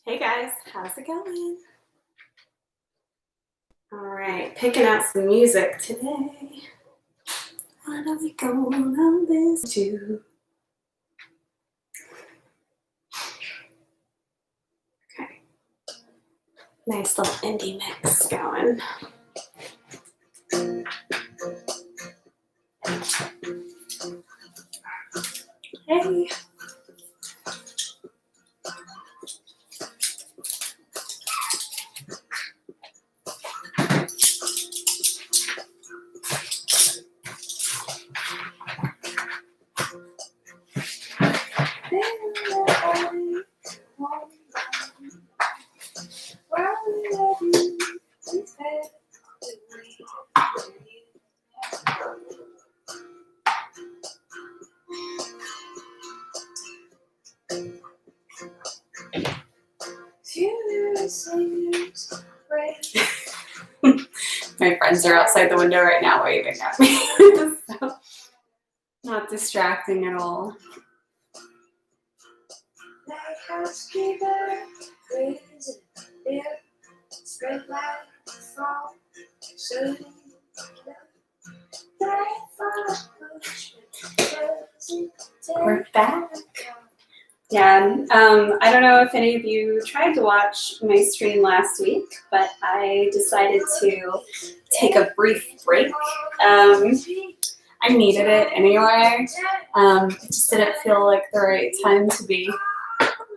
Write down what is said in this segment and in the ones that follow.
Hey guys, how's it going? All right, picking out some music today. What are we gonna listen to? Okay, nice little indie mix going. Hey. My friends are outside the window right now waving at me. So, not distracting at all. We're back. Yeah, I don't know if any of you tried to watch my stream last week, but I decided to take a brief break. I needed it anyway. It just didn't feel like the right time to be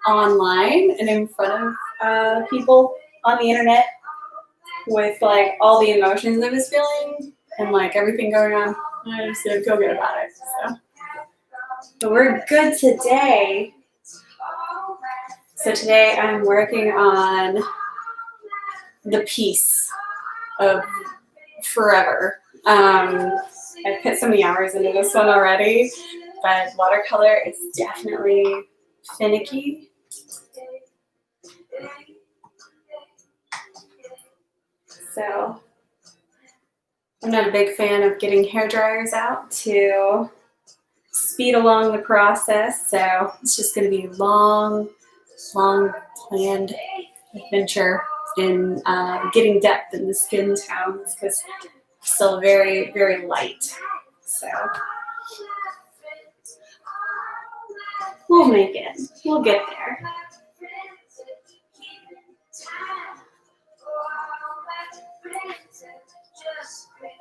online and in front of people on the internet with like all the emotions I was feeling and like everything going on. I just didn't feel good about it. But we're good today. So today I'm working on the piece of forever. I put so many hours into this one already, but watercolor is definitely finicky. So I'm not a big fan of getting hair dryers out to speed along the process. So it's just going to be long planned adventure in getting depth in the skin tones because I'm still very, very light. So we'll make it. We'll get there.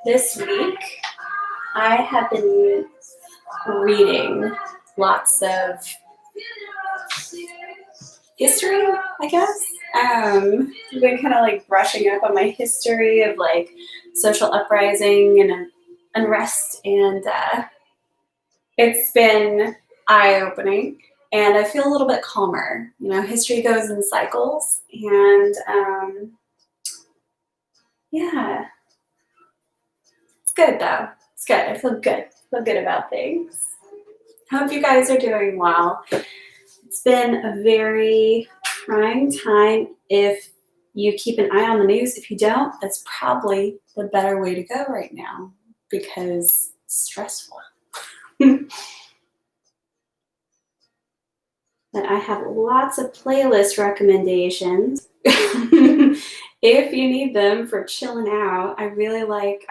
This week, I have been reading lots of history, I guess. I've been kind of like brushing up on my history of like social uprising and unrest, and it's been eye-opening, and I feel a little bit calmer. You know, history goes in cycles, and yeah, it's good though. It's good. I feel good. I feel good about things. Hope you guys are doing well. It's been a very trying time if you keep an eye on the news. If you don't, that's probably the better way to go right now because it's stressful. But I have lots of playlist recommendations. If you need them for chilling out, I really like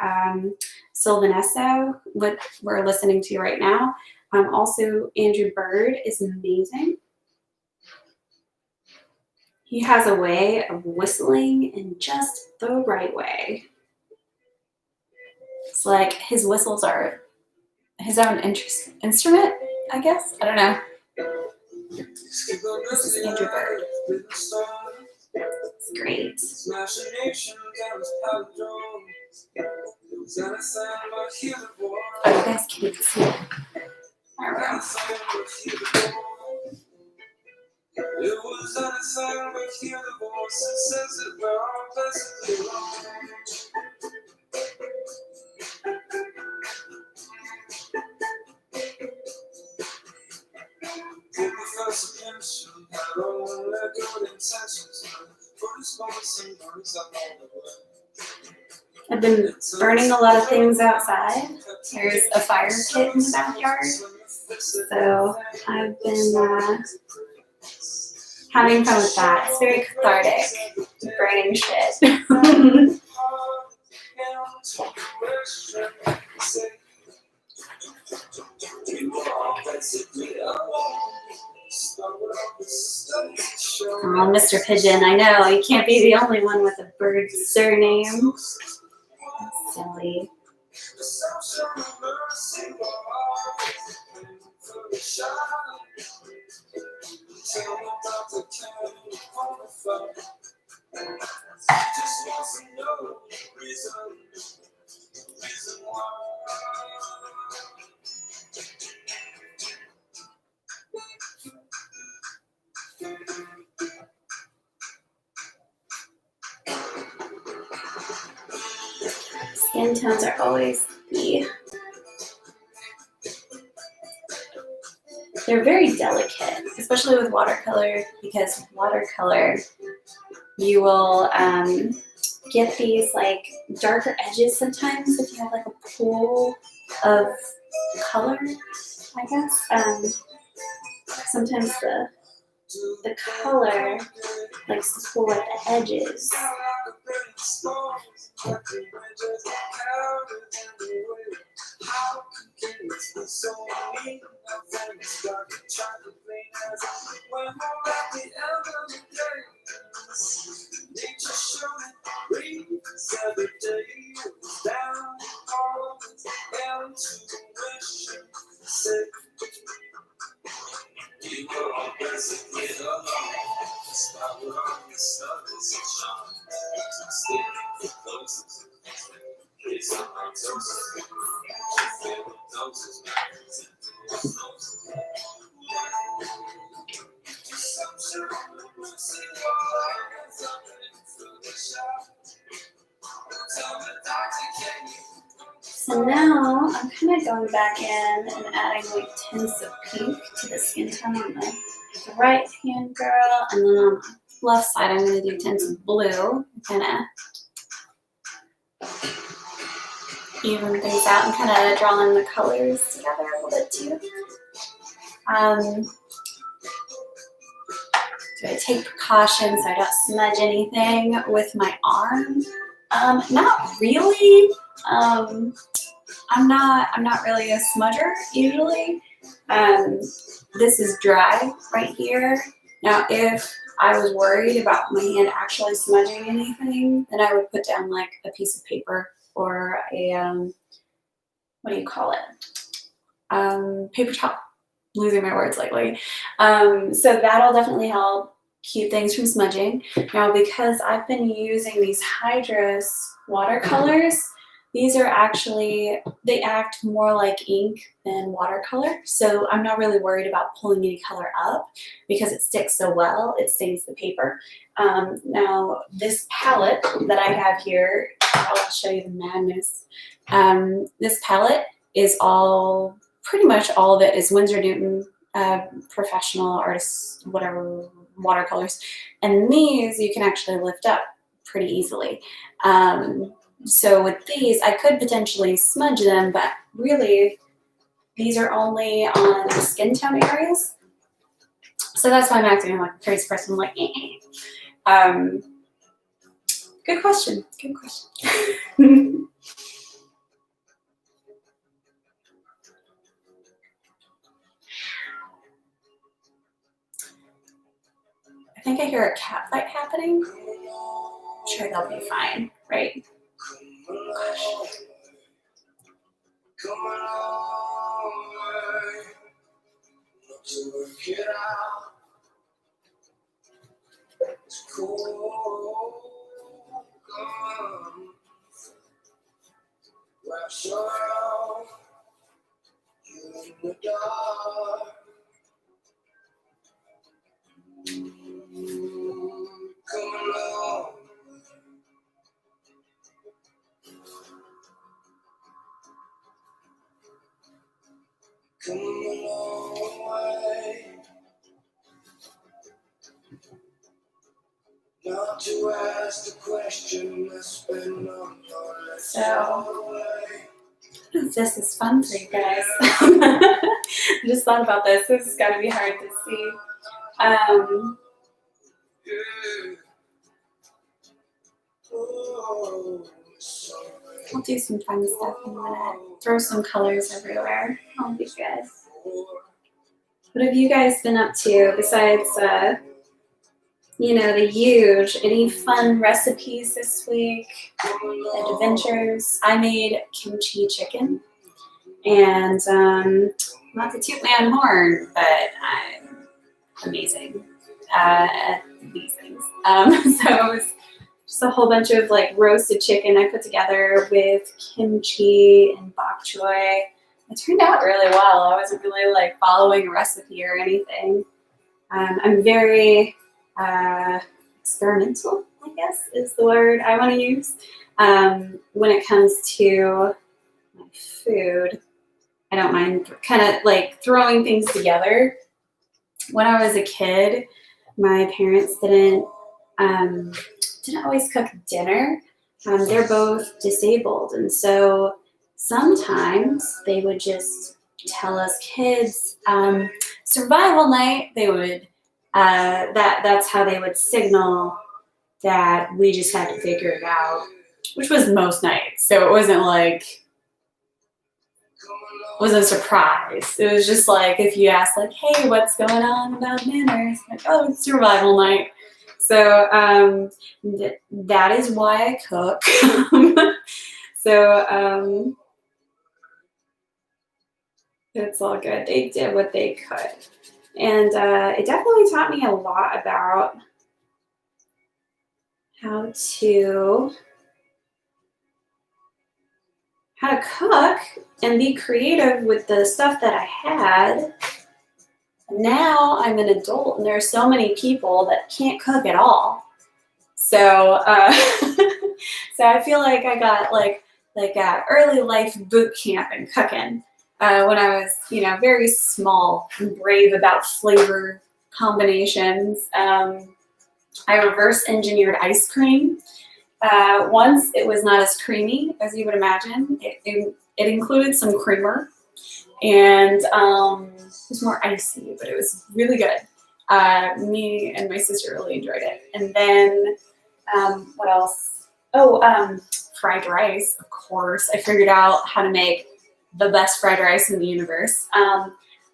Sylvanesso, what we're listening to right now. Also, Andrew Bird is amazing. He has a way of whistling in just the right way. It's like his whistles are his own instrument, I guess. I don't know. This is Andrew Bird. It's great. Oh, you guys can't see it. There we go. It was unassigned, but hear the voice that says it we're all pleasantly wrong. When we first attention, had only good intentions, for this moment some burns up all the way. I've been burning a lot of things outside. There's a fire pit in the backyard, so I've been having fun with that. It's very cathartic, burning shit. Oh, Mr. Pigeon, I know, you can't be the only one with a bird surname. That's silly. Skin tones are always they're very delicate, especially with watercolor, because with watercolor you will get these like darker edges sometimes if you have like a pool of color, I guess. Sometimes the color likes to pull at the edges. So now I'm kind of going back in and adding like tints of pink to the skin tone on the right hand girl, and then on the left side I'm going to do tints of blue, kind of even things out and kind of drawing the colors together a little bit too. Do I take precautions so I don't smudge anything with my arm? Not really. I'm not really a smudger usually. This is dry right here. Now, if I was worried about my hand actually smudging anything, then I would put down like a piece of paper or a, what do you call it? Paper towel. Losing my words lately. So that'll definitely help keep things from smudging. Now, because I've been using these Hydros watercolors, these are actually, they act more like ink than watercolor. So I'm not really worried about pulling any color up because it sticks so well, it stains the paper. Now, this palette that I have here, I'll show you the madness. This palette is all, pretty much all of it is Winsor Newton professional artists, whatever, watercolors. And these you can actually lift up pretty easily. So with these, I could potentially smudge them, but really these are only on the skin tone areas. So that's why I'm acting like a crazy person. I'm like, good question. Good question. I think I hear a cat fight happening. I'm sure they'll be fine, right? Gosh. Come on, to work it out. It's cool. Come, wrap around you in the dark. Come along. Come a long way. Not to ask the question that's been on your lips. So, this is fun for you guys. I just thought about this. This is going to be hard to see. I'll do some fun stuff in a minute. Throw some colors everywhere. I'll be good. What have you guys been up to besides, you know, the huge? Any fun recipes this week? Adventures? I made kimchi chicken. And not to toot my own horn, but I'm amazing at these things. So it was just a whole bunch of like roasted chicken I put together with kimchi and bok choy. It turned out really well. I wasn't really like following a recipe or anything. I'm very experimental, I guess is the word I want to use when it comes to my food. I don't mind kind of like throwing things together. When I was a kid, my parents didn't always cook dinner. They're both disabled, and so sometimes they would just tell us kids survival night. They would that's how they would signal that we just had to figure it out, which was most nights. So it wasn't like was a surprise. It was just like if you asked like, hey, what's going on about dinner? It's like, oh, it's survival night. So that is why I cook. So it's all good. They did what they could. And it definitely taught me a lot about how to cook and be creative with the stuff that I had. Now I'm an adult and there are so many people that can't cook at all. So so I feel like I got like a early life boot camp in cooking when I was, you know, very small and brave about flavor combinations. I reverse engineered ice cream. Once it was not as creamy as you would imagine. It included some creamer and it was more icy, but it was really good. Me and my sister really enjoyed it. And then what else? Oh, fried rice, of course. I figured out how to make the best fried rice in the universe.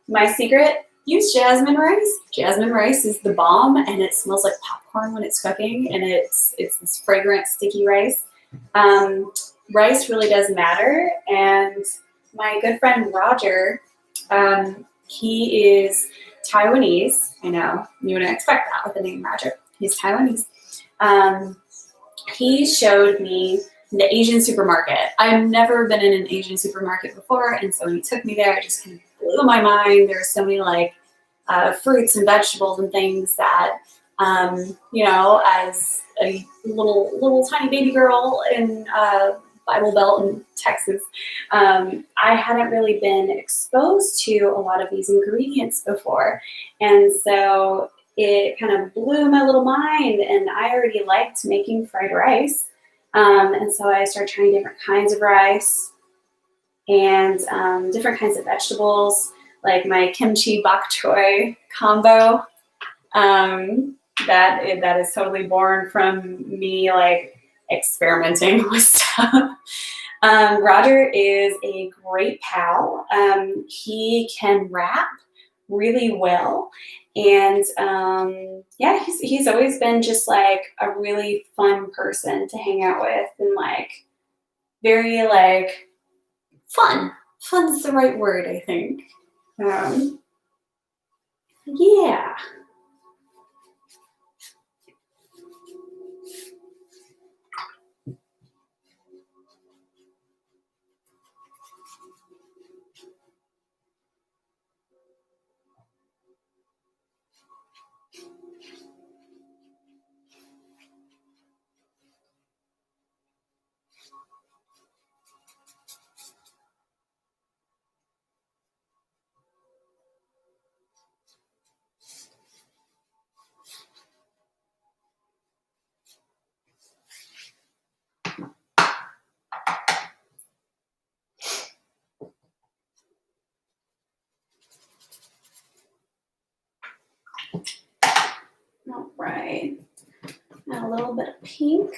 My secret, use jasmine rice. Jasmine rice is the bomb, and it smells like popcorn when it's cooking, and it's this fragrant, sticky rice. Rice really does matter, and my good friend Roger, he is Taiwanese. I know you wouldn't expect that with the name Roger. He's Taiwanese. He showed me the Asian supermarket. I've never been in an Asian supermarket before, and so when he took me there, it just kind of blew my mind. There were so many like fruits and vegetables and things that, you know, as a little tiny baby girl in Bible Belt in Texas, I hadn't really been exposed to a lot of these ingredients before, and so it kind of blew my little mind. And I already liked making fried rice. And so I started trying different kinds of rice and different kinds of vegetables, like my kimchi bok choy combo. That is totally born from me like experimenting with stuff. Roger is a great pal. He can rap really well. And yeah, he's always been just like a really fun person to hang out with, and like very like fun. Fun's the right word, I think. Yeah. All right. a little bit of pink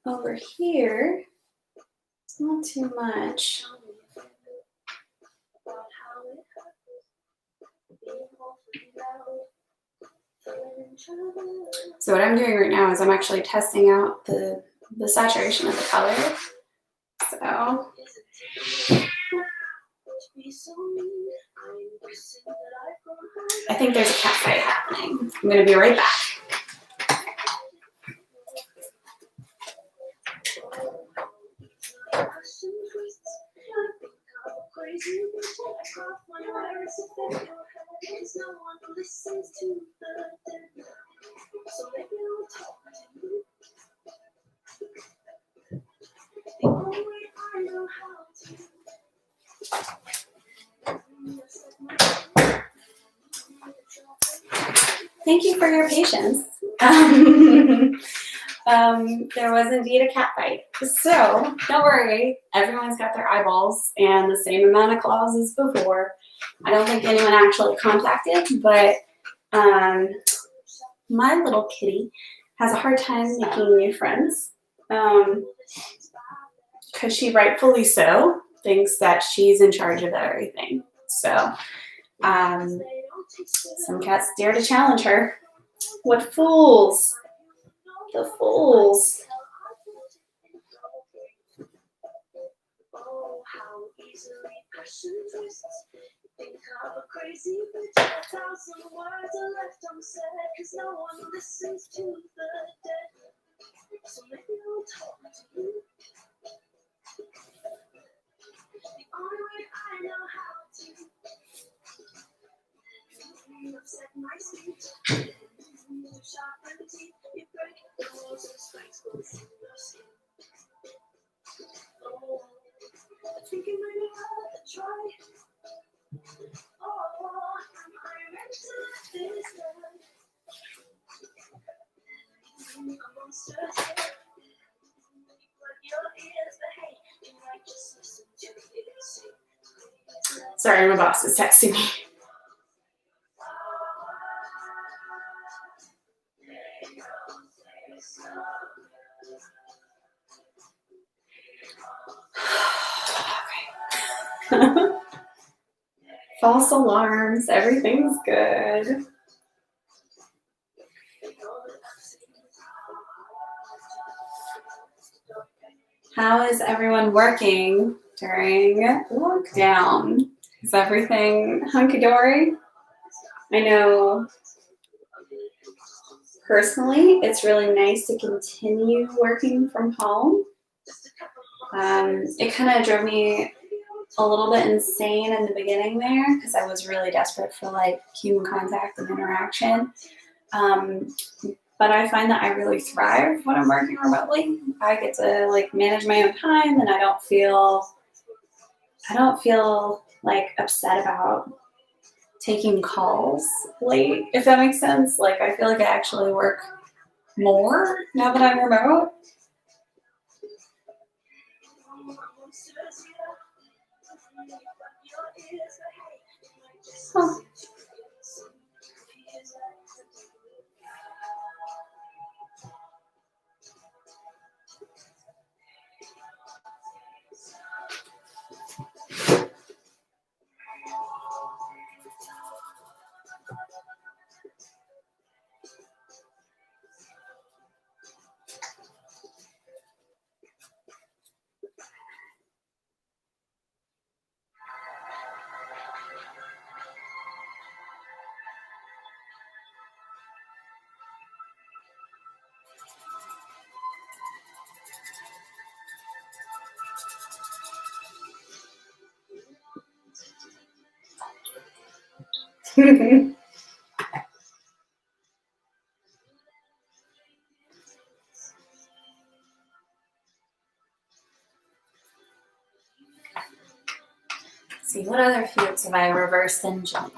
over here. It's not too much. So what I'm doing right now is I'm actually testing out the saturation of the color. So I think there's a cat fight happening. I'm going to be right back. Thank you for your patience. There was indeed a cat fight. So don't worry, everyone's got their eyeballs and the same amount of claws as before. I don't think anyone actually contacted, but my little kitty has a hard time making new friends because she rightfully so thinks that she's in charge of everything. So some cats dare to challenge her. What fools! The fools. Sorry, my boss is texting me. False alarms, everything's good. How is everyone working during lockdown? Is everything hunky-dory? I know personally it's really nice to continue working from home. It kind of drove me a little bit insane in the beginning there because I was really desperate for like human contact and interaction. But I find that I really thrive when I'm working remotely. I get to like manage my own time and I don't feel like upset about taking calls late, if that makes sense. Like I feel like I actually work more now that I'm remote. Huh. See, what other foods have I reverse engineered?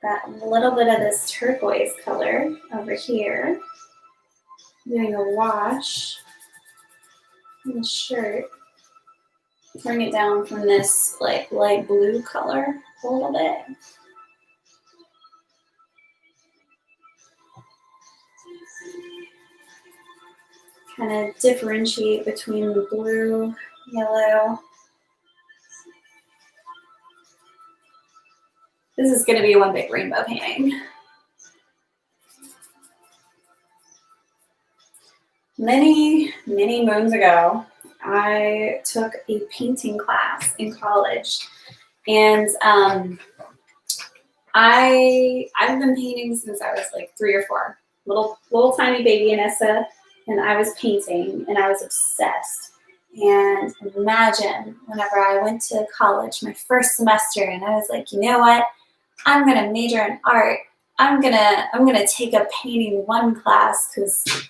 Got a little bit of this turquoise color over here. Doing a wash in the shirt. Bring it down from this like light blue color a little bit. kind of differentiate between the blue, yellow. This is going to be one big rainbow painting. Many, many moons ago, I took a painting class in college, and I've been painting since I was like 3 or 4. Little tiny baby Anissa, and I was painting, and I was obsessed. And imagine whenever I went to college, my first semester, and I was like, you know what? I'm gonna major in art. I'm gonna take a painting 1 class because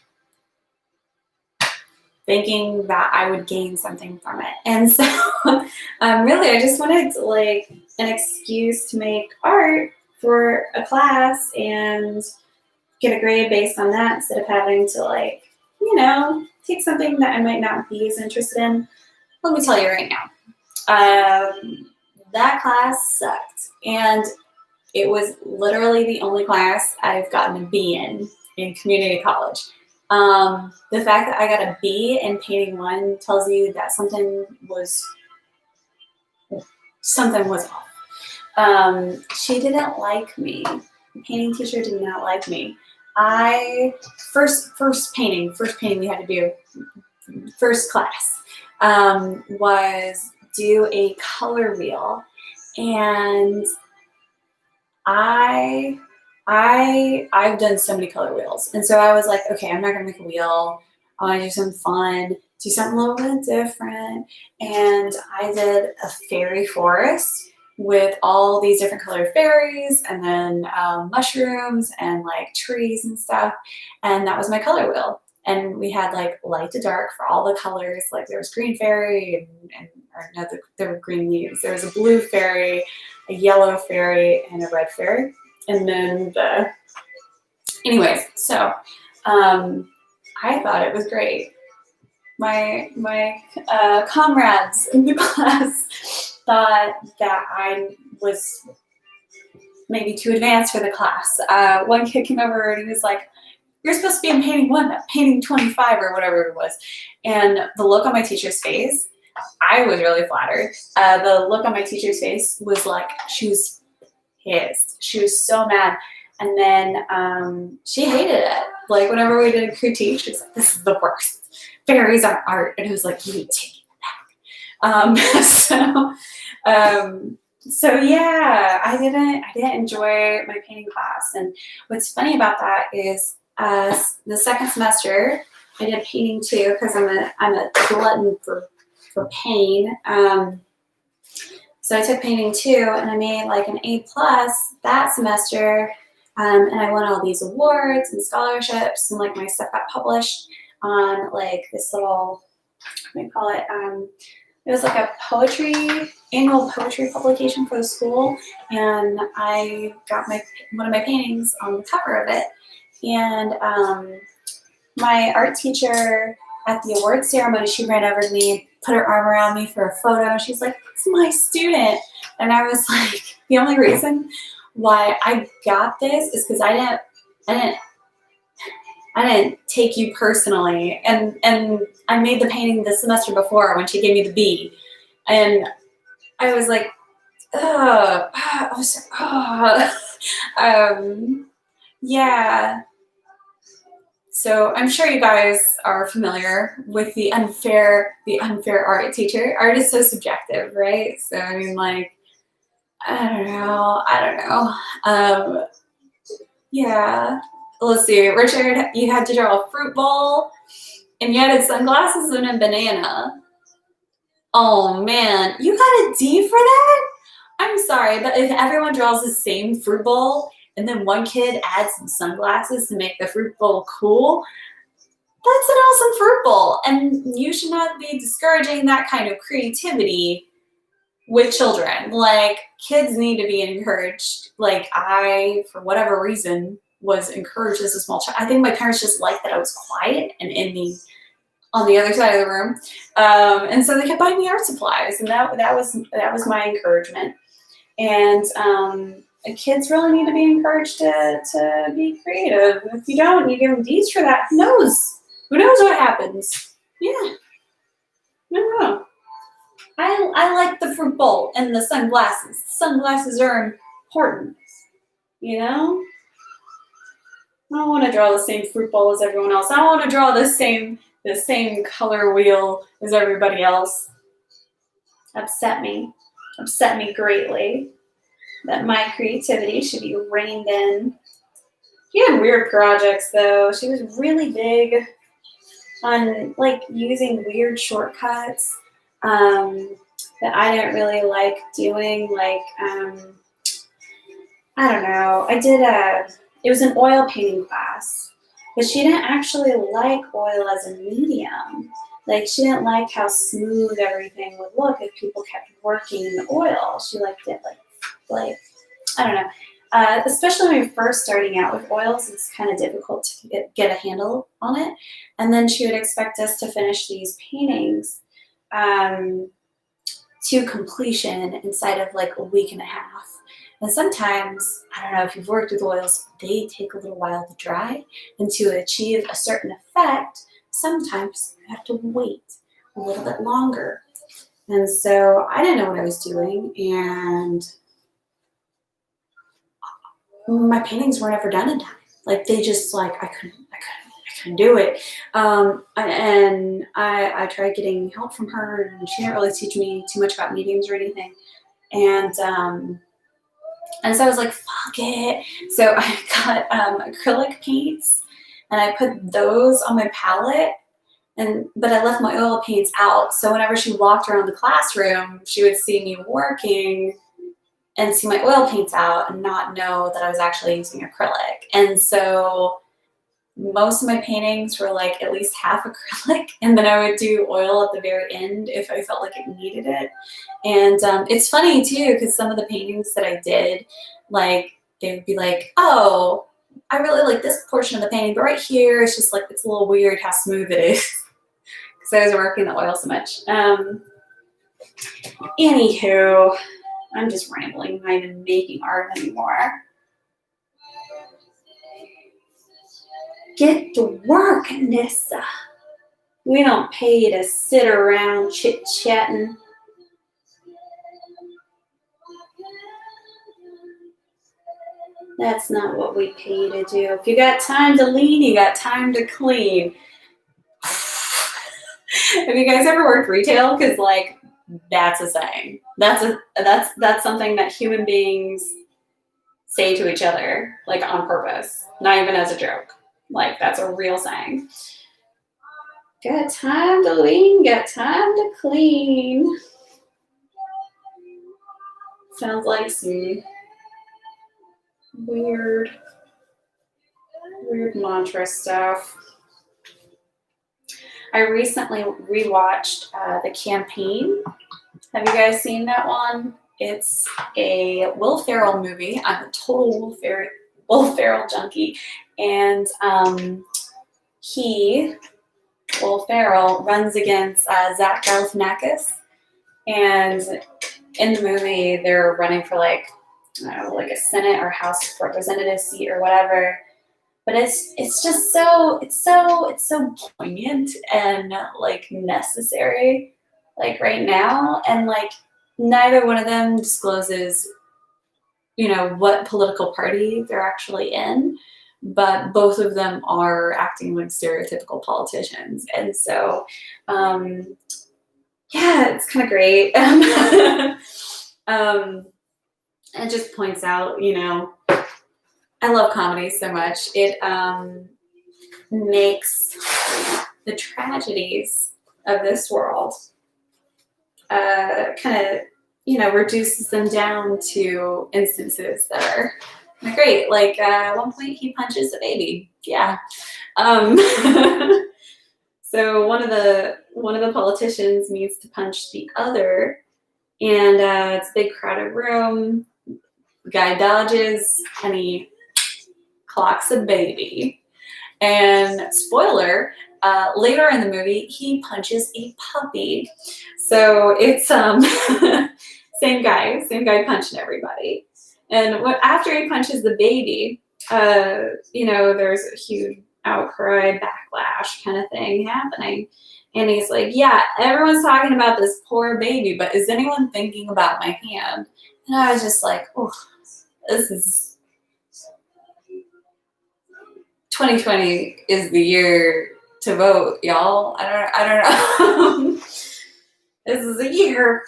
thinking that I would gain something from it. And so really I just wanted like an excuse to make art for a class and get a grade based on that instead of having to like, you know, take something that I might not be as interested in. Let me tell you right now, that class sucked. And it was literally the only class I've gotten a B in community college. The fact that I got a B in painting 1 tells you that something was off. She didn't like me. The painting teacher did not like me. First painting we had to do, first class, was do a color wheel, and I've done so many color wheels, and so I was like, okay, I'm not gonna make a wheel. I want to do something fun, do something a little bit different, and I did a fairy forest with all these different colored fairies, and then mushrooms and like trees and stuff, and that was my color wheel. And we had like light to dark for all the colors. Like there was green fairy there were green leaves. There was a blue fairy, a yellow fairy, and a red fairy. And then anyways, so I thought it was great. My comrades in the class thought that I was maybe too advanced for the class. One kid came over and he was like, "You're supposed to be in painting 1, not painting 25 or whatever it was." And the look on my teacher's face, I was really flattered. The look on my teacher's face was like, she was pissed. She was so mad. And then she hated it. Like whenever we did a critique, she was like, "This is the worst. Fairies aren't art." And it was like, you need to take it back. So yeah, I didn't enjoy my painting class. And what's funny about that is the second semester I did painting 2 because I'm a glutton for pain. So I took painting 2 and I made like an A+ that semester, and I won all these awards and scholarships, and like my stuff got published on like this little, what do you call it? It was like a annual poetry publication for the school, and I got one of my paintings on the cover of it. And my art teacher at the award ceremony, she ran over to me and put her arm around me for a photo. She's like, "It's my student." And I was like, the only reason why I got this is because I didn't take you personally. And I made the painting the semester before when she gave me the B. And I was like, yeah. So I'm sure you guys are familiar with the unfair art teacher. Art is so subjective, right? So I mean, like, I don't know. Yeah. Let's see, Richard, you had to draw a fruit bowl, and you added sunglasses and a banana. Oh man, you got a D for that? I'm sorry, but if everyone draws the same fruit bowl, and then one kid adds some sunglasses to make the fruit bowl cool, that's an awesome fruit bowl. And you should not be discouraging that kind of creativity with children. Like, kids need to be encouraged. Like, I, for whatever reason, was encouraged as a small child. I think my parents just liked that I was quiet and on the other side of the room. And so they kept buying me art supplies, and that was my encouragement. And kids really need to be encouraged to be creative. If you don't, you give them D's for that, who knows Who knows what happens? Yeah. I don't know. I like the fruit bowl and the sunglasses. Sunglasses are important, you know? I don't want to draw the same fruit bowl as everyone else. I don't want to draw the same color wheel as everybody else. Upset me greatly that my creativity should be reined in. She had weird projects though. She was really big on like using weird shortcuts that I didn't really like doing. Like I don't know. It was an oil painting class, but she didn't actually like oil as a medium. Like she didn't like how smooth everything would look if people kept working in the oil. She liked it like I don't know. Especially when you're first starting out with oils, it's kind of difficult to get a handle on it. And then she would expect us to finish these paintings to completion inside of like a week and a half. And sometimes, I don't know if you've worked with oils, they take a little while to dry. And to achieve a certain effect, sometimes you have to wait a little bit longer. And so I didn't know what I was doing, and my paintings weren't ever done in time. Like they just like I couldn't do it. And I tried getting help from her, and she didn't really teach me too much about mediums or anything. And so I was like, fuck it. So I got acrylic paints, and I put those on my palette. But I left my oil paints out. So whenever she walked around the classroom, she would see me working and see my oil paints out and not know that I was actually using acrylic. And so most of my paintings were like at least half acrylic, and then I would do oil at the very end if I felt like it needed it. And it's funny too, because some of the paintings that I did, like they would be like, oh, I really like this portion of the painting, but right here it's just like it's a little weird how smooth it is because I was working the oil so much. Anywho, I'm just rambling. I'm not even making art anymore. Get to work, Nissa. We don't pay you to sit around chit-chatting. That's not what we pay you to do. If you got time to lean, you got time to clean. Have you guys ever worked retail? Because like that's a saying. That's something that human beings say to each other, like on purpose, not even as a joke. Like that's a real saying. Got time to lean, got time to clean. Sounds like some weird mantra stuff. I recently rewatched The Campaign. Have you guys seen that one? It's a Will Ferrell movie. I'm a total Will Ferrell junkie. And Will Ferrell, runs against Zach Galifianakis. And in the movie, they're running for like, I don't know, like a Senate or House of Representatives seat or whatever. But it's just so poignant and like necessary, like right now. And like neither one of them discloses, you know, what political party they're actually in, but both of them are acting like stereotypical politicians. And so, yeah, it's kind of great. It just points out, you know, I love comedy so much. It makes the tragedies of this world kind of, you know, reduces them down to instances that are great. Like at one point he punches a baby. Yeah. So one of the politicians needs to punch the other, and it's a big crowded room. The guy dodges and he clocks a baby. And spoiler, later in the movie, he punches a puppy. So it's same guy punching everybody. And after he punches the baby, you know, there's a huge outcry, backlash kind of thing happening. And he's like, yeah, everyone's talking about this poor baby, but is anyone thinking about my hand? And I was just like, oh, this is 2020 is the year to vote, y'all. I don't know. This is a year.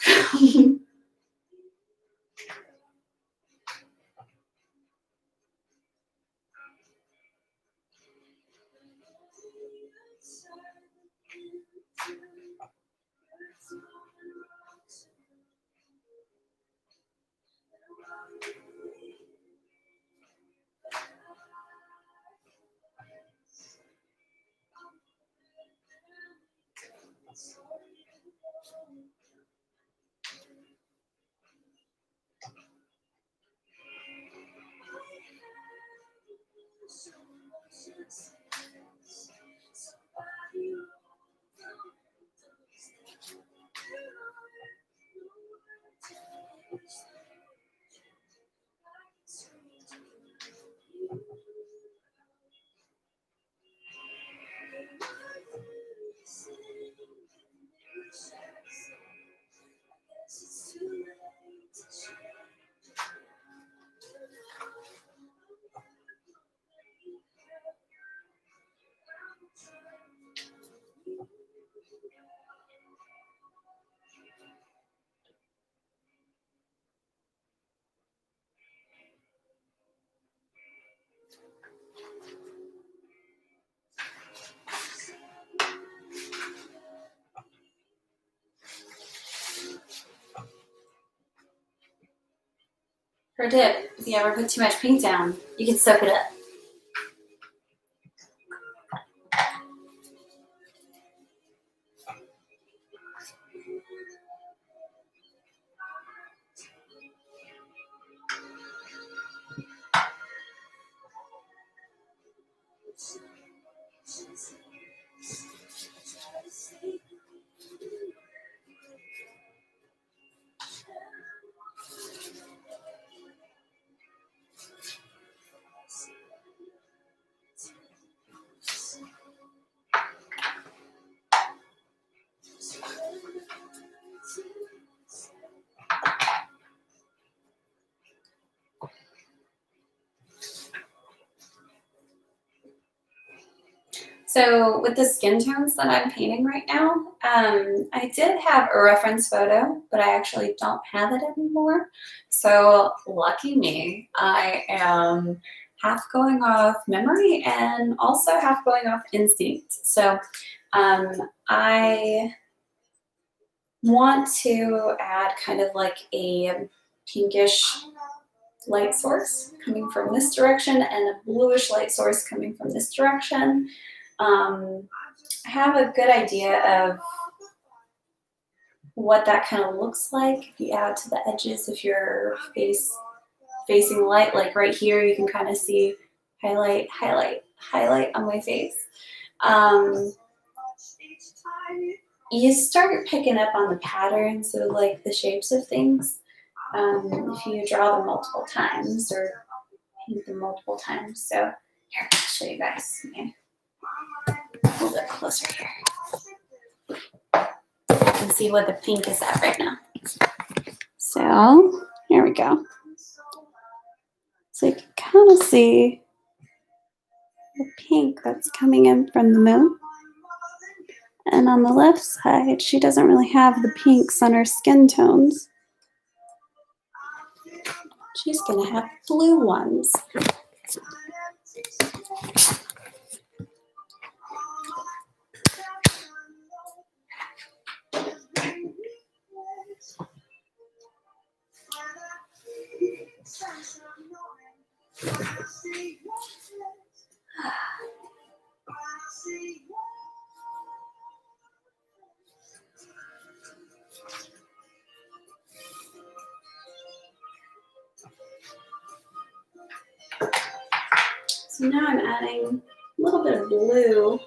Her tip, if you ever put too much paint down, you can soak it up. So with the skin tones that I'm painting right now, I did have a reference photo, but I actually don't have it anymore. So lucky me, I am half going off memory and also half going off instinct. So I want to add kind of like a pinkish light source coming from this direction and a bluish light source coming from this direction. I have a good idea of what that kind of looks like if you add to the edges of your face facing light. Like right here, you can kind of see highlight, highlight, highlight on my face. You start picking up on the patterns of like the shapes of things if you draw them multiple times or paint them multiple times. So here, I'll show you guys. Okay. A little bit closer here. You can see what the pink is at right now. So here we go. So you can kind of see the pink that's coming in from the moon. And on the left side, she doesn't really have the pinks on her skin tones. She's gonna have blue ones. So now I'm adding a little bit of blue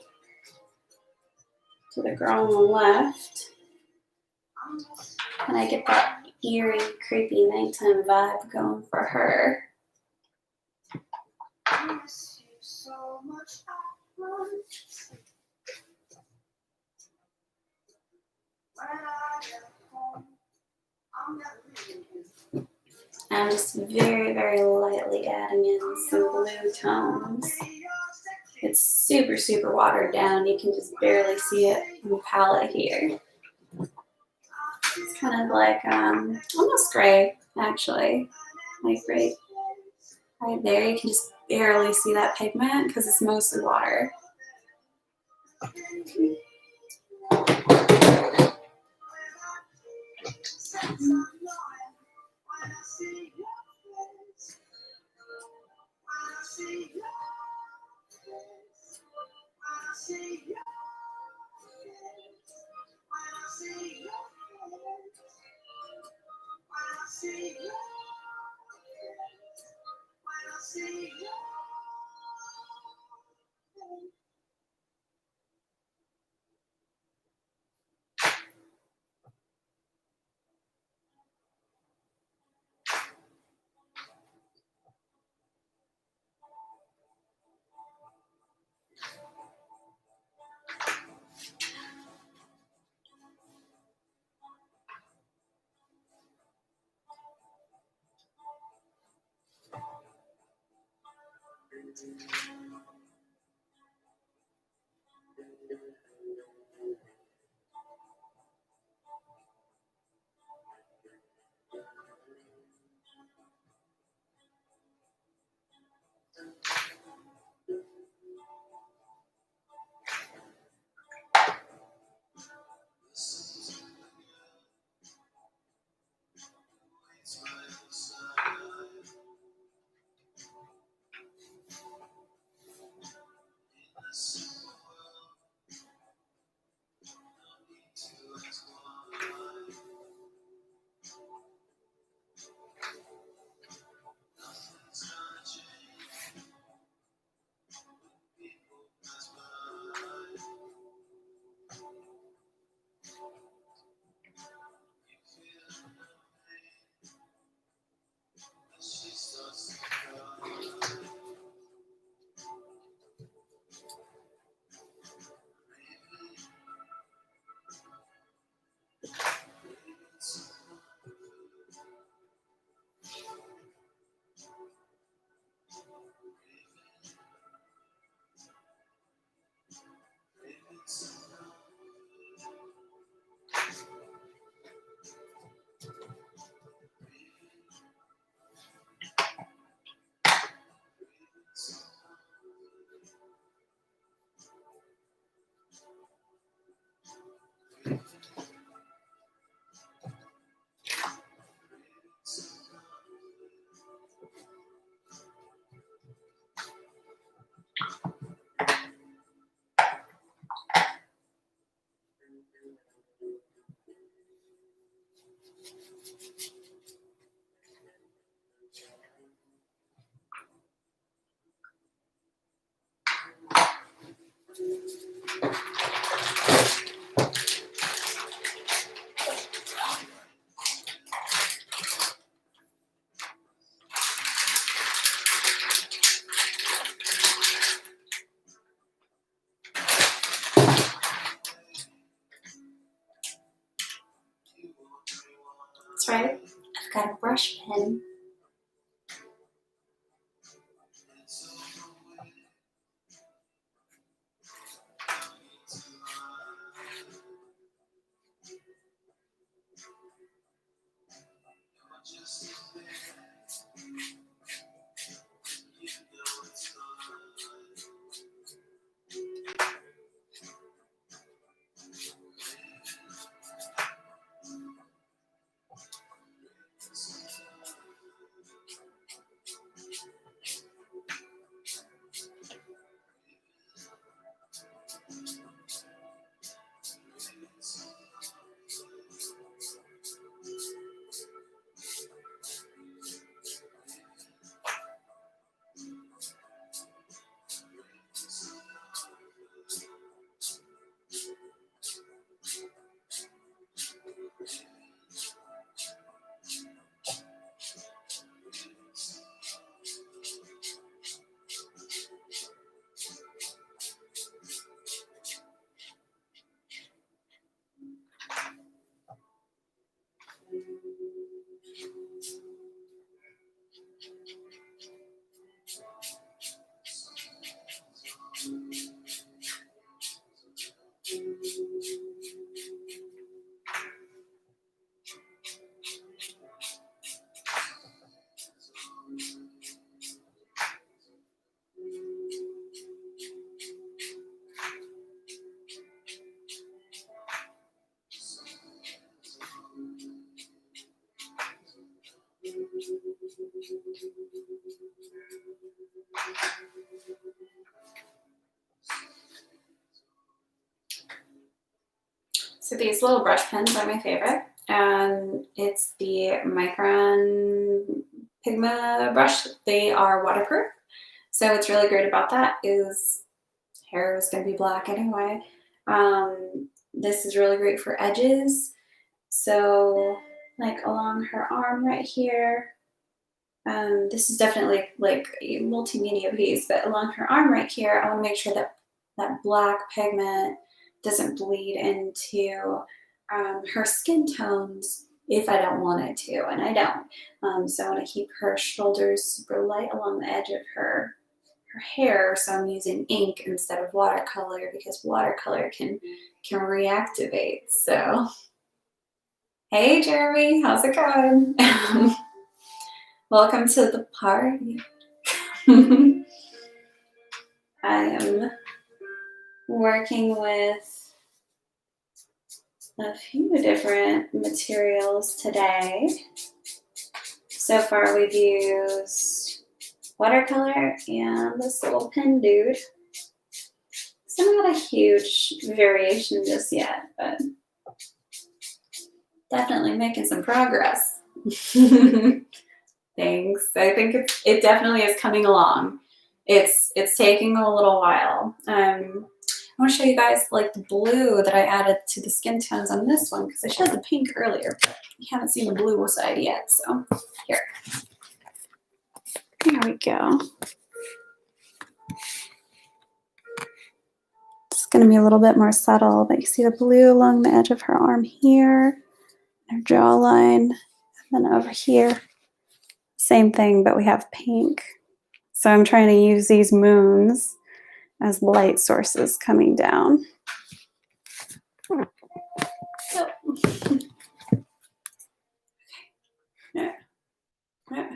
to the girl on the left. And I get that eerie, creepy nighttime vibe going for her. I'm just very, very lightly adding in some blue tones. It's super, super watered down. You can just barely see it on the palette here. It's kind of like almost gray, actually. Like right there, you can just barely see that pigment because it's mostly water. That's right. I've got a brush pen. So these little brush pens are my favorite, and it's the Micron Pigma brush. They are waterproof, so what's really great about that is hair is going to be black anyway. This is really great for edges. So like along her arm right here, this is definitely like a multimedia piece, but along her arm right here, I want to make sure that that black pigment doesn't bleed into her skin tones if I don't want it to, and I don't. So I want to keep her shoulders super light along the edge of her hair, so I'm using ink instead of watercolor because watercolor can reactivate. So, hey Jeremy, how's it going? Welcome to the party. I am working with a few different materials today. So far we've used watercolor and this little pen dude. So not a huge variation just yet, but definitely making some progress. Thanks. I think it definitely is coming along. It's taking a little while. I want to show you guys like the blue that I added to the skin tones on this one because I showed the pink earlier, but you haven't seen the blue side yet. So here we go. It's going to be a little bit more subtle, but you see the blue along the edge of her arm here, her jawline, and then over here. Same thing, but we have pink. So I'm trying to use these moons as light sources coming down. So, yeah. Yeah.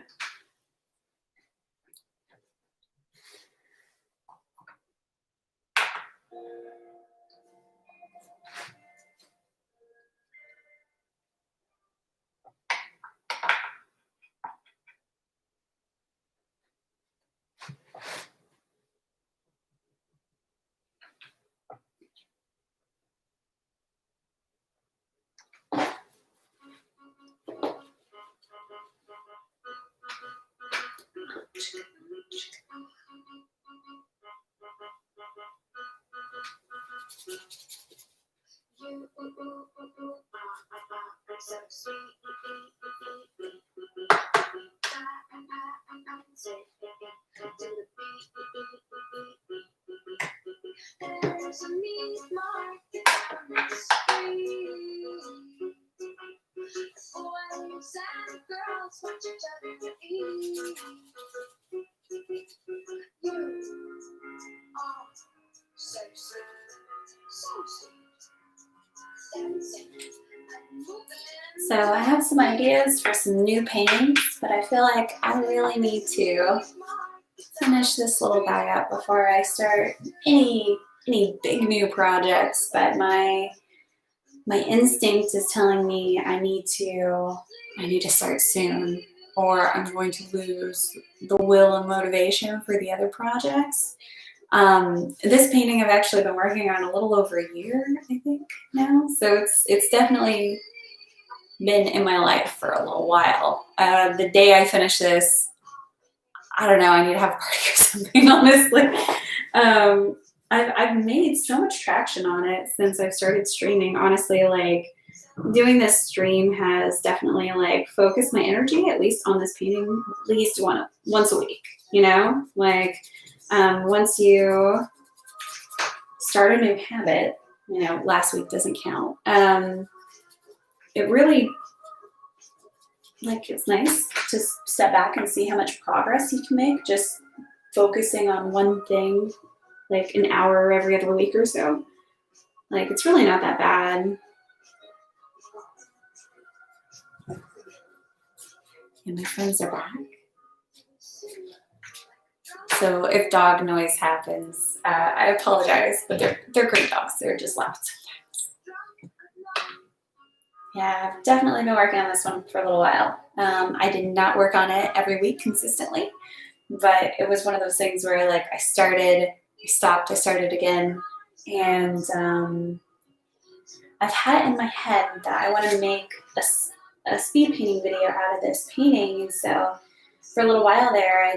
So I have some ideas for some new paintings, but I feel like I really need to finish this little guy up before I start any big new projects. But my instinct is telling me I need to start soon, or I'm going to lose the will and motivation for the other projects. This painting I've actually been working on a little over a year, I think now. So it's definitely been in my life for a little while. The day I finish this, I don't know, I need to have a party or something, honestly. I've made so much traction on it since I've started streaming. Honestly, like doing this stream has definitely like focused my energy, at least on this painting, at least once a week, you know? Like once you start a new habit, you know, last week doesn't count. It really, like, it's nice to step back and see how much progress you can make just focusing on one thing, like an hour every other week or so. Like, it's really not that bad. And my friends are back. So if dog noise happens, I apologize, but they're great dogs. They're just loud sometimes. Yeah, I've definitely been working on this one for a little while. I did not work on it every week consistently, but it was one of those things where like I started, I stopped, I started again, and I've had it in my head that I want to make a speed painting video out of this painting, and so for a little while there, I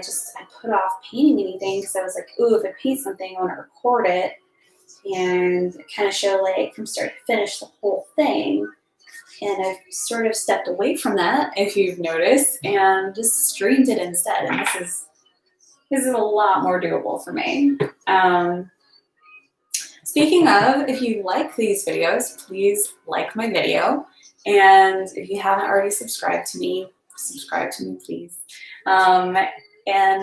put off painting anything because I was like, ooh, if I paint something, I want to record it and kind of show like from start to finish the whole thing. And I've sort of stepped away from that, if you've noticed, and just streamed it instead. And this is a lot more doable for me. Speaking of, if you like these videos, please like my video. And if you haven't already subscribe to me, please. And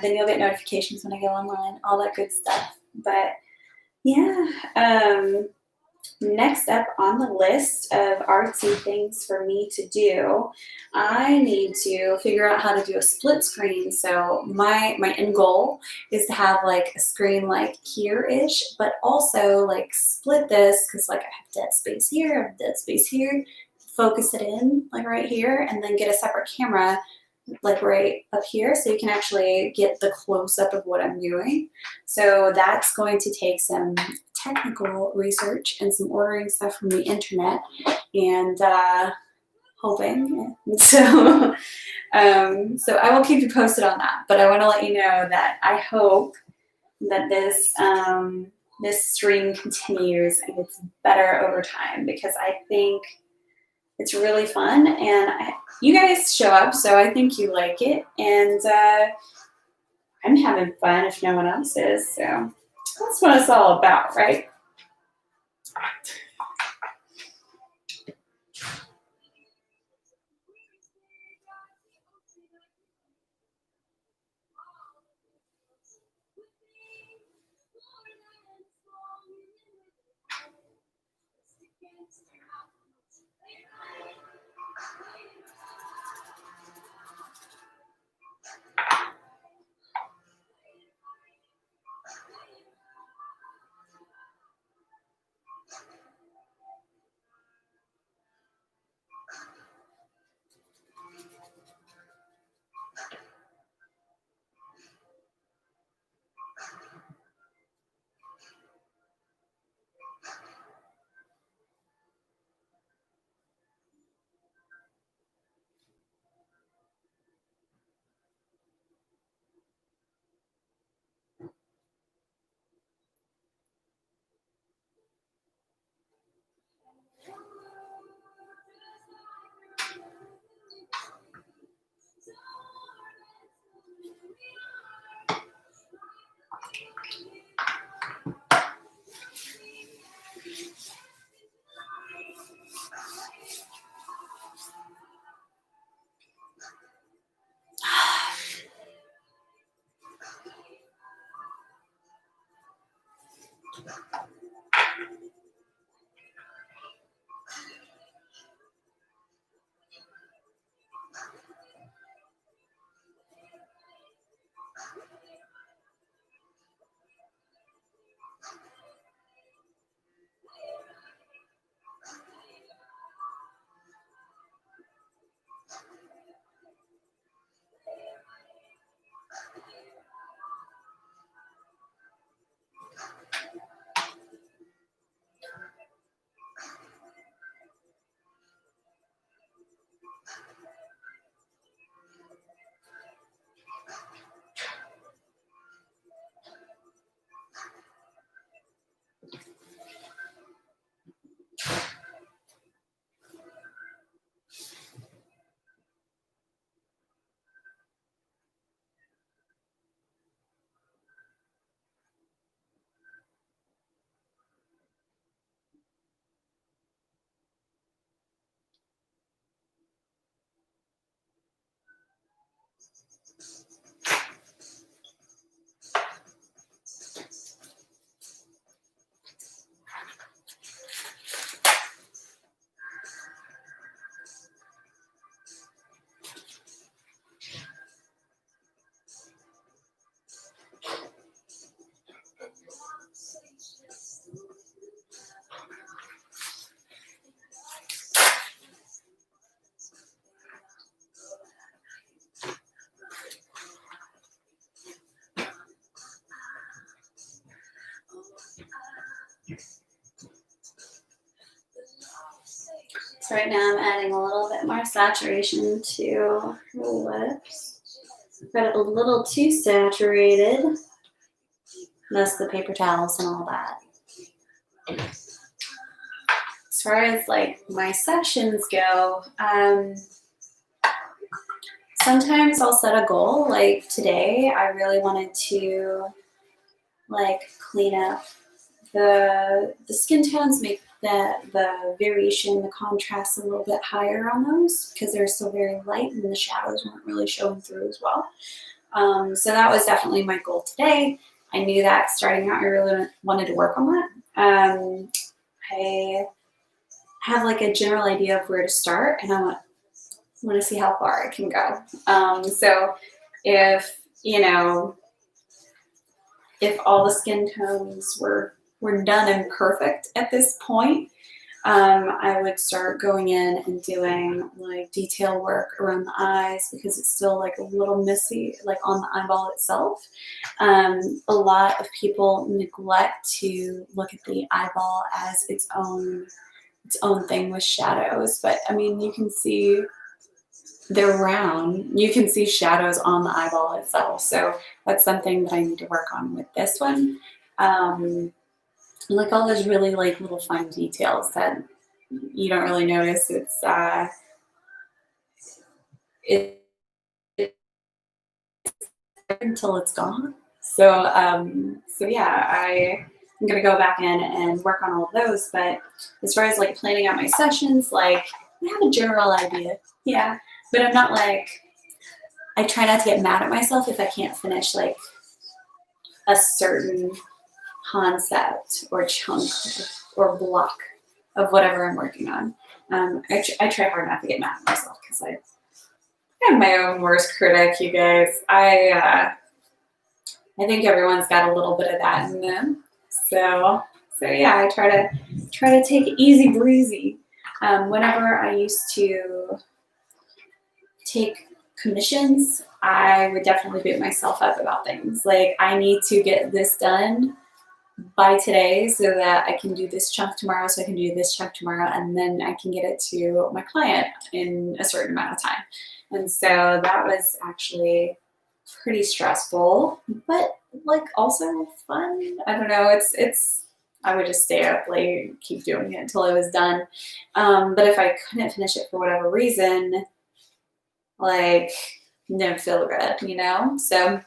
then you'll get notifications when I go online, all that good stuff. But yeah, next up on the list of artsy things for me to do, I need to figure out how to do a split screen. So my end goal is to have like a screen like here-ish, but also like split this because like I have dead space here, I have dead space here, focus it in like right here, and then get a separate camera like right up here so you can actually get the close-up of what I'm doing. So that's going to take some technical research and some ordering stuff from the internet and hoping. So, so I will keep you posted on that, but I want to let you know that I hope that this stream continues and gets better over time because I think it's really fun and you guys show up, so I think you like it, and I'm having fun if no one else is, so that's what it's all about, right? So right now I'm adding a little bit more saturation to the lips. Got it a little too saturated. That's the paper towels and all that. As far as like my sessions go, sometimes I'll set a goal. Like today, I really wanted to like clean up the skin tones, make the variation, the contrast a little bit higher on those because they're still very light and the shadows weren't really showing through as well. So that was definitely my goal today. I knew that starting out, I really wanted to work on that. I have like a general idea of where to start, and I want to see how far I can go. So if, you know, if all the skin tones were done and perfect at this point, I would start going in and doing like detail work around the eyes because it's still like a little messy, like on the eyeball itself. A lot of people neglect to look at the eyeball as its own thing with shadows, but I mean, you can see they're round. You can see shadows on the eyeball itself. So that's something that I need to work on with this one. Like all those really like little fine details that you don't really notice. It's until it's gone. So yeah, I'm gonna go back in and work on all of those. But as far as like planning out my sessions, like I have a general idea, yeah. But I'm not like, I try not to get mad at myself if I can't finish like a certain concept or chunk or block of whatever I'm working on. I try hard not to get mad at myself because I'm my own worst critic, you guys. I think everyone's got a little bit of that in them. So yeah, I try to take it easy breezy. Whenever I used to take commissions, I would definitely beat myself up about things. Like, I need to get this done by today so that I can do this chunk tomorrow, so I can do this chunk tomorrow, and then I can get it to my client in a certain amount of time. And so that was actually pretty stressful, but like also fun. I don't know, it's I would just stay up late, keep doing it until it was done. But if I couldn't finish it for whatever reason, like, didn't feel good, you know? So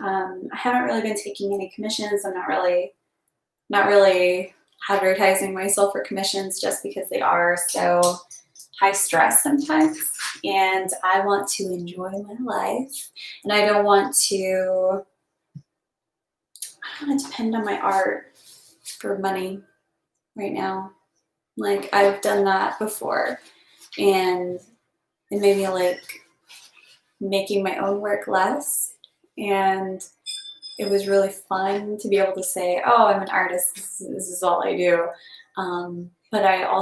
I haven't really been taking any commissions. I'm not really advertising myself for commissions just because they are so high stress sometimes. And I want to enjoy my life. And I don't want to depend on my art for money right now. Like, I've done that before. And it made me like making my own work less. And it was really fun to be able to say, oh, I'm an artist, this is all I do. But I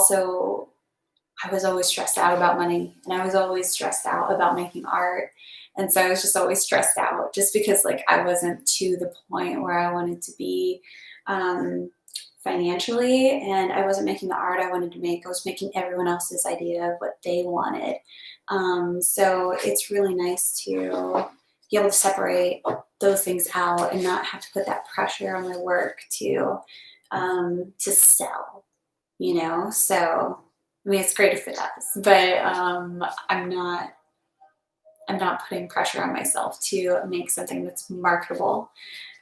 was always stressed out about money, and I was always stressed out about making art. And so I was just always stressed out just because like I wasn't to the point where I wanted to be financially, and I wasn't making the art I wanted to make. I was making everyone else's idea of what they wanted. So it's really nice to be able to separate those things out and not have to put that pressure on my work to sell, you know? So, I mean, it's great if it does, but I'm not putting pressure on myself to make something that's marketable.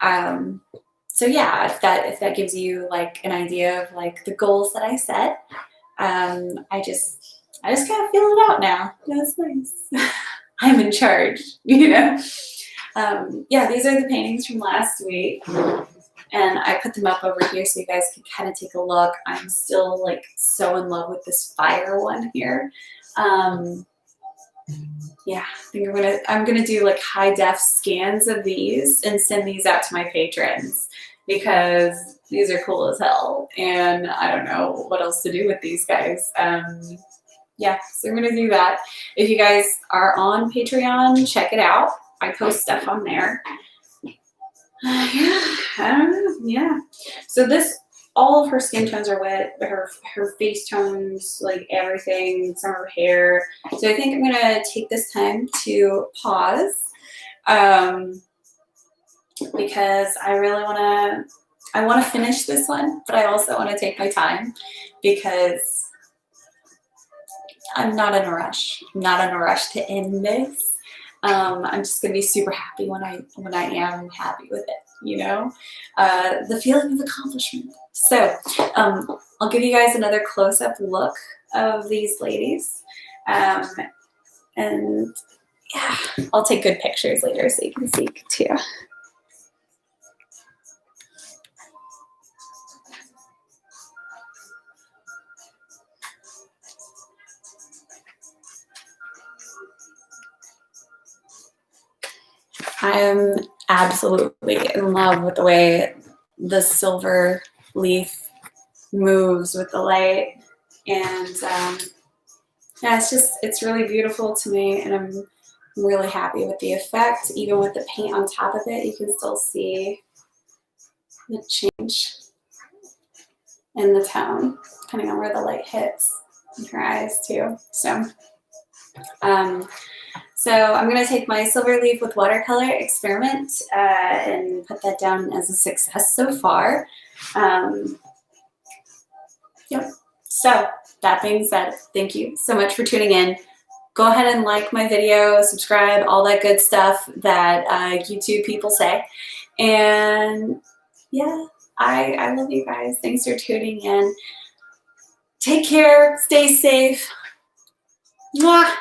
So yeah, if that gives you like an idea of like the goals that I set, I just kind of feel it out now. That's nice. I'm in charge, you know? Yeah, these are the paintings from last week, and I put them up over here so you guys can kind of take a look. I'm still like so in love with this fire one here. Yeah, I think I'm gonna do like high def scans of these and send these out to my patrons because these are cool as hell, and I don't know what else to do with these guys. Yeah, so I'm gonna do that. If you guys are on Patreon, check it out. I post stuff on there. Yeah, I don't know. Yeah. So this all of her skin tones are wet, her face tones, like everything, some of her hair. So I think I'm gonna take this time to pause because I really wanna finish this one, but I also wanna take my time because I'm not in a rush. I'm not in a rush to end this. I'm just gonna be super happy when I am happy with it, you know? The feeling of accomplishment. So I'll give you guys another close-up look of these ladies. And yeah, I'll take good pictures later so you can see too. I am absolutely in love with the way the silver leaf moves with the light, and yeah, it's really beautiful to me, and I'm really happy with the effect. Even with the paint on top of it, you can still see the change in the tone, depending on where the light hits in her eyes too. So I'm going to take my silver leaf with watercolor experiment and put that down as a success so far. Yep. So that being said, thank you so much for tuning in. Go ahead and like my video, subscribe, all that good stuff that YouTube people say. And yeah, I love you guys. Thanks for tuning in. Take care. Stay safe. Mwah.